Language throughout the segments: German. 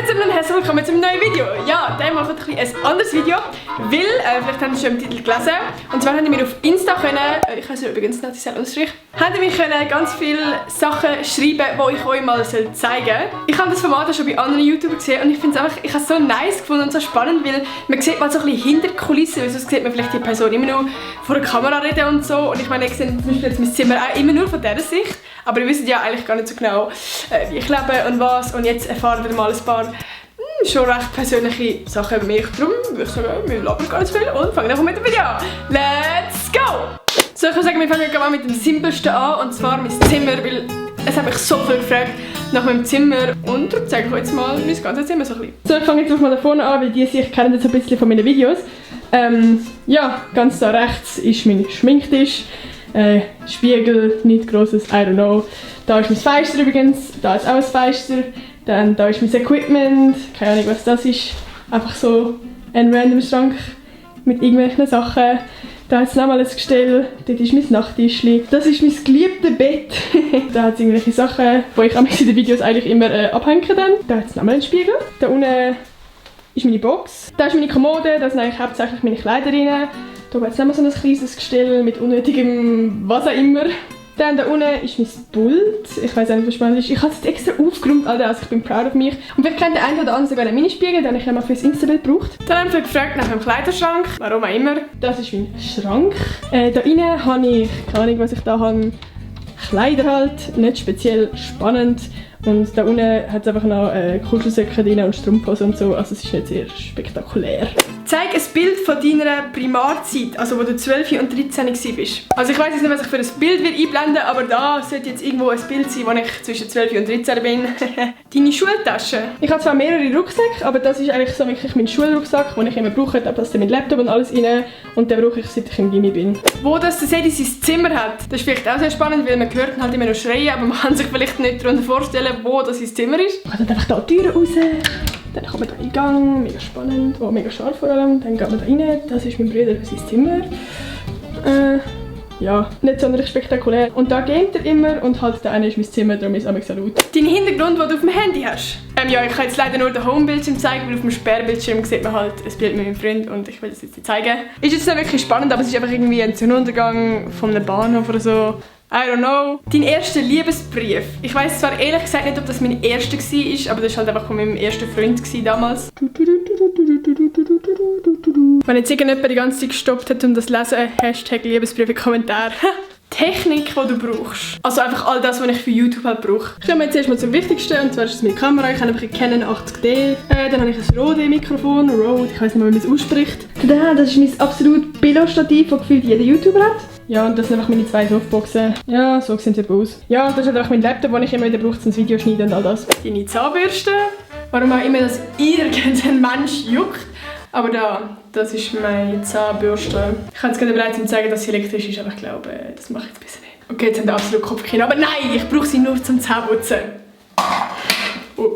zusammen und herzlich willkommen zu einem neuen Video. Ja, diesmal kommt ein anderes Video, weil, vielleicht habt ihr schon im Titel gelesen, und zwar habt ihr mir auf Insta können, ich heiße übrigens Natisel Unterstrich, habt ihr mir können ganz viele Sachen schreiben, die ich euch mal zeigen soll. Ich habe das Format schon bei anderen YouTubern gesehen und ich finde es einfach, ich habe es so nice gefunden und so spannend, weil man sieht mal so ein bisschen hinter die Kulissen, weil sonst sieht man vielleicht die Person immer nur vor der Kamera reden und so. Und ich meine, ich sehe zum Beispiel jetzt mein Zimmer auch immer nur von dieser Sicht, aber ihr wisst ja eigentlich gar nicht so genau, wie ich lebe und was. Und jetzt erfahrt ihr mal ein paar schon recht persönliche Sachen über mich. Darum würde ich sagen, wir labern gar nicht viel und fangen einfach mit dem Video an. Let's go! So, ich würde sagen, wir fangen mal mit dem Simpelsten an, und zwar mein Zimmer, weil es hat mich so viel gefragt nach meinem Zimmer, und darum zeige ich euch jetzt mal mein ganzes Zimmer so ein bisschen. So, ich fange jetzt mal da vorne an, weil die sich kennen jetzt ein bisschen von meinen Videos. Ja, ganz da rechts ist mein Schminktisch. Spiegel, nichts Grosses, I don't know. Da ist mein Fenster übrigens, da ist auch ein Fenster. Dann da ist mein Equipment, keine Ahnung was das ist. Einfach so ein random Schrank mit irgendwelchen Sachen. Da hat es nochmal ein Gestell, dort ist mein Nachttischli. Das ist mein geliebtes Bett. Da hat es irgendwelche Sachen, die ich in den Videos eigentlich immer abhängen dann. Da hat es nochmal einen Spiegel. Da unten ist meine Box. Da ist meine Kommode, da sind eigentlich hauptsächlich meine Kleider drin. Da hat es nochmal so ein kleines Gestell mit unnötigem was auch immer. Dann da unten ist mein Pult. Ich weiß nicht, was spannend ist. Ich habe es jetzt extra aufgeräumt, Alter, also ich bin proud of mich. Und vielleicht kennt der eine oder andere sogar einen Minispiegel, den ich ja mal für das Insta-Bild gebraucht. Dann haben wir gefragt nach einem Kleiderschrank, warum auch immer. Das ist mein Schrank. Da innen habe ich, keine Ahnung, was ich da habe, Kleider halt, nicht speziell spannend. Und da unten hat es einfach noch Kuschelsäcke drin und Strumpfhose und so, also es ist nicht sehr spektakulär. Zeig ein Bild von deiner Primarzeit, also wo du 12 und 13 warst. Also ich weiss jetzt nicht, was ich für ein Bild einblenden, aber da sollte jetzt irgendwo ein Bild sein, wo ich zwischen 12 und 13 bin. Deine Schultasche. Ich habe zwar mehrere Rucksäcke, aber das ist eigentlich so wirklich mein Schulrucksack, den ich immer brauche. Da passt mein Laptop und alles rein, und den brauche ich, seit ich im Gymi bin. Wo das der Sadie sein Zimmer hat, das ist vielleicht auch sehr spannend, weil man hört ihn halt immer noch schreien, aber man kann sich vielleicht nicht darunter vorstellen, wo das sein Zimmer ist. Man kann einfach da die Türen raus. Dann kommt man da in den Gang, mega spannend, oh, mega scharf vor allem. Dann geht man da rein, das ist mein Bruder sein Zimmer. Ja, nicht sonderlich spektakulär. Und da gamet er immer, und halt da eine ist mein Zimmer, darum ist es so laut. Dein Hintergrund, den du auf dem Handy hast? Ja, ich kann jetzt leider nur den Home-Bildschirm zeigen, weil auf dem Sperrbildschirm sieht man halt ein Bild mit meinem Freund, und ich will das jetzt nicht zeigen. Ist jetzt nicht wirklich spannend, aber es ist einfach irgendwie ein Sonnenuntergang von einem Bahnhof oder so. I don't know. Dein erster Liebesbrief. Ich weiss zwar ehrlich gesagt nicht, ob das mein erster war, aber das war halt einfach von meinem ersten Freund damals. Wenn jetzt irgendjemand die ganze Zeit gestoppt hat, um das zu lesen, Hashtag Liebesbrief in Kommentar. Technik, die du brauchst. Also einfach all das, was ich für YouTube halt brauche. Kommen wir jetzt erstmal zum Wichtigsten, und zwar ist es meine Kamera. Ich habe einfach eine Canon 80D. Dann habe ich ein Rode-Mikrofon. Rode, ich weiß nicht mehr, wie man es ausspricht. Das ist mein absolut Billo-Stativ, das gefühlt jeder YouTuber hat. Ja, und das sind einfach meine zwei Softboxen. Ja, so sehen sie aus. Ja, und das ist halt auch mein Laptop, den ich immer wieder brauche, zum Video schneiden und all das. Deine Zahnbürste. Warum auch immer das irgendein Mensch juckt. Aber das ist meine Zahnbürste. Ich kann jetzt gerade bereit, um zu sagen, dass sie elektrisch ist, aber ich glaube, das mache ich jetzt besser nicht. Okay, jetzt haben wir absolut Kopfkino. Aber nein, ich brauche sie nur zum Zähneputzen. Oh.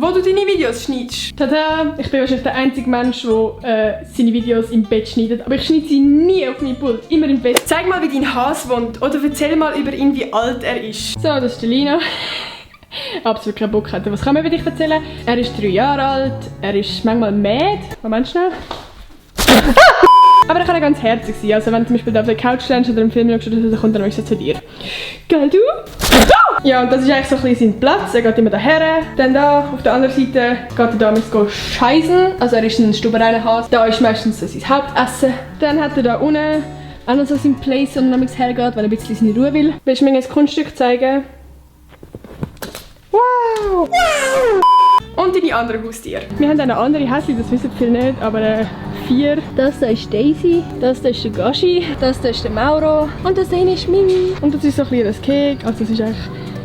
Wo du deine Videos schneidest. Tada! Ich bin wahrscheinlich der einzige Mensch, der seine Videos im Bett schneidet. Aber ich schneide sie nie auf meinem Pult, immer im Bett. Zeig mal, wie dein Hase wohnt, oder erzähl mal über ihn, wie alt er ist. So, das ist der Lino. Absolut keinen Bock hatte. Was kann man über dich erzählen? Er ist 3 Jahre alt, er ist manchmal mad. Moment schnell. Aber er kann auch ganz herzig sein. Also wenn du zum Beispiel auf der Couch standst oder einen Film schaust, dann kommt er so zu dir. Gell, du? Ja, und das ist eigentlich so ein bisschen sein Platz. Er geht immer daher. Dann da, auf der anderen Seite, geht er damals scheißen. Also er ist ein Stubenreinerhase. Da ist meistens so sein Hauptessen. Dann hat er da unten auch noch so sein Place, wo er hergeht, weil er ein bisschen seine Ruhe will. Willst du mir ein Kunststück zeigen? Wow! Und deine anderen Haustiere. Wir haben eine andere Häschen, das wissen viele nicht, aber 4. Das da ist Daisy, das da ist der Gashi, das da ist der Mauro und das da ist Mimi. Und das ist so ein kleines Kek, also es ist eigentlich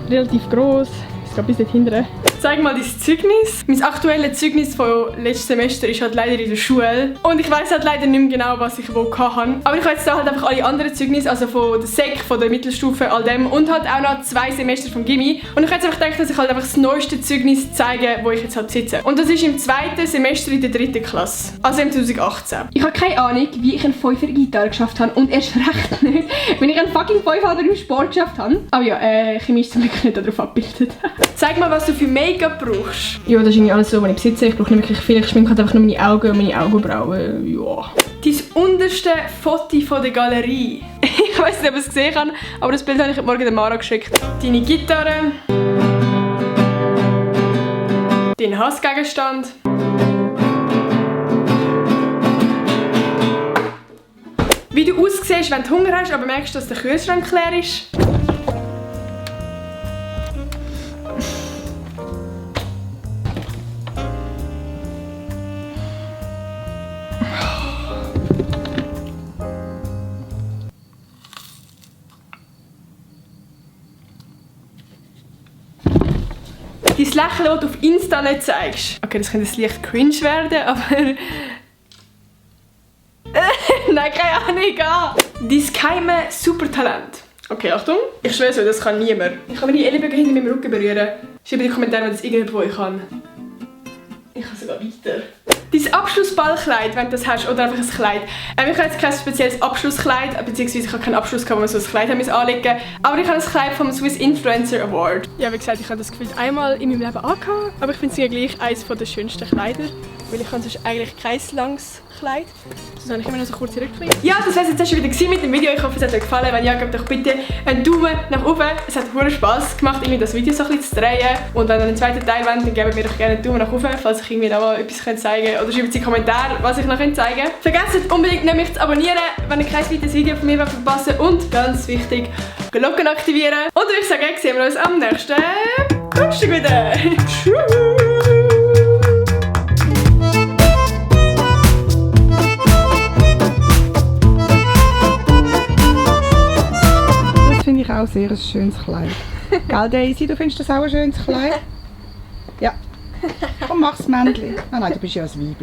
relativ gross. Es geht bis dort hinten. Zeig mal dein Zeugnis. Mein aktuelles Zeugnis von letztem Semester ist halt leider in der Schule. Und ich weiss halt leider nicht mehr genau, was ich wo hatte. Aber ich habe jetzt da halt einfach alle anderen Zeugnisse, also von der Sek, von der Mittelstufe, all dem. Und halt auch noch 2 Semester vom Gymi. Und ich habe jetzt einfach gedacht, dass ich halt einfach das neueste Zeugnis zeige, wo ich jetzt halt sitze. Und das ist im 2. Semester in der 3. Klasse. Also im 2018. Ich habe keine Ahnung, wie ich einen 5er Gitarre geschafft habe. Und erst recht nicht, wenn ich einen fucking 5er im Sport geschafft habe. Aber ja, Chemie ist zum Glück nicht darauf abgebildet. Sag mal, was du für Make-up brauchst. Ja, das ist irgendwie alles so, was ich besitze. Ich brauche nicht wirklich viel. Ich schminke halt einfach nur meine Augen und meine Augenbrauen. Ja. Dein unterste Foto von der Galerie. Ich weiss nicht, ob ich es gesehen habe, aber das Bild habe ich heute Morgen der Mara geschickt. Deine Gitarre. Dein Hassgegenstand. Wie du aussiehst, wenn du Hunger hast, aber merkst, dass der Kühlschrank leer ist. Dein Lächeln, das du auf Insta nicht zeigst. Okay, das könnte leicht cringe werden, aber... Nein, keine Ahnung. Dein geheime Supertalent. Okay, Achtung. Ich schwöre so, das kann niemand. Ich kann meine Ellenbogen hinter meinem Rücken berühren. Schreib in die Kommentare, wenn das irgendjemand kann. Ich kann sogar weiter. Dein Abschlussballkleid, wenn du das hast, oder einfach ein Kleid. Ich habe jetzt kein spezielles Abschlusskleid, beziehungsweise ich habe keinen Abschluss gehabt, wo man so ein Kleid anlegen musste. Aber ich habe ein Kleid vom Swiss Influencer Award. Ja, wie gesagt, ich habe das Gefühl einmal in meinem Leben angehabt, aber ich finde es ja gleich eines der schönsten Kleider. Weil ich habe sonst eigentlich kein langes Kleid. Sonst habe ich immer noch so kurze Rückkleid. Ja, das war es jetzt schon wieder mit dem Video. Ich hoffe, es hat euch gefallen. Wenn ja, gebt doch bitte einen Daumen nach oben. Es hat verdammt Spass gemacht, irgendwie das Video so ein bisschen zu drehen. Und wenn ihr einen zweiten Teil wollt, dann gebt mir doch gerne einen Daumen nach oben, falls ich irgendwie noch mal etwas zeigen kann. Oder schreibt in die Kommentare, was ich noch zeigen kann. Vergesst unbedingt nicht, mich zu abonnieren, wenn ihr kein weiteres Video von mir verpassen wollt. Und ganz wichtig, Glocken aktivieren. Und ich sage, sehen wir uns am nächsten Kunststück wieder. Tschüss! Finde ich auch sehr ein schönes Kleid. Gell, Daisy, du findest das auch ein schönes Kleid? Ja. Komm, mach's Männchen. Ah nein, du bist ja ein Weibli.